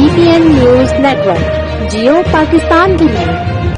GPN News Network, जियो पाकिस्तान की नींव।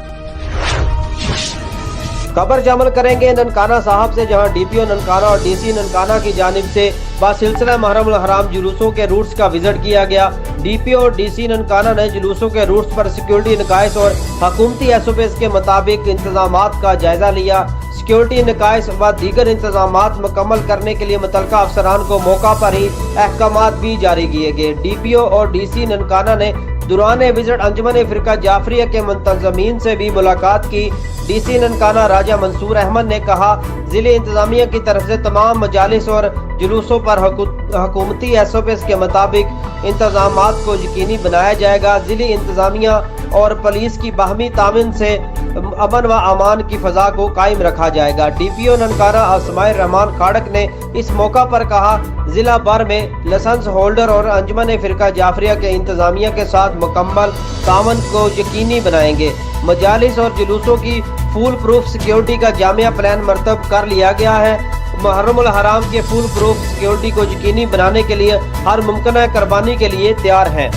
खबर जमल करेंगे ननकाना साहब से, जहां DPO ननकाना और DC ननकाना की जानिब से बासिलसिला मुहर्रमुल हराम जुलूसों के रूट्स का विजिट किया गया। DPO और DC ननकाना ने जुलूसों के रूट्स पर सिक्योरिटी निकायस और हुकूमती SOPs के मुताबिक इंतजामात का जायजा लिया। सिक्योरिटी निकायस व दीगर इंतजामात मुकम्मल करने के लिए मुतल्लिका अफसरान को मौका पर ही अहकामात भी जारी किए गए। DPO और DC ननकाना ने दौरान विजिट अंजुमन फिरका जाफरिया के मुंतजमीन से भी मुलाकात की। DC ननकाना राजा मंसूर अहमद ने कहा, जिले इंतजामिया की तरफ से तमाम मजालिस और जुलूसों पर हुकूमती SOPs के मुताबिक इंतजामात को यकीनी बनाया जाएगा। जिले इंतजामिया और पुलिस की बाहमी तामीन से अमन व अमान की फ़ज़ा को कायम रखा जाएगा। DPO ननकाना आसमाइर रहमान खाड़क ने इस मौका पर कहा, जिला भर में लाइसेंस होल्डर और अंजुमन फिरका जाफरिया के इंतजामिया के साथ मुकम्मल तावन को यकीनी बनाएंगे। मजालिस और जुलूसों की फुल प्रूफ सिक्योरिटी का जामिया प्लान मरतब कर लिया गया है। मुहर्रमुल हराम के फुल प्रूफ सिक्योरिटी को यकीनी बनाने के लिए हर मुमकिन कुर्बानी के लिए तैयार हैं।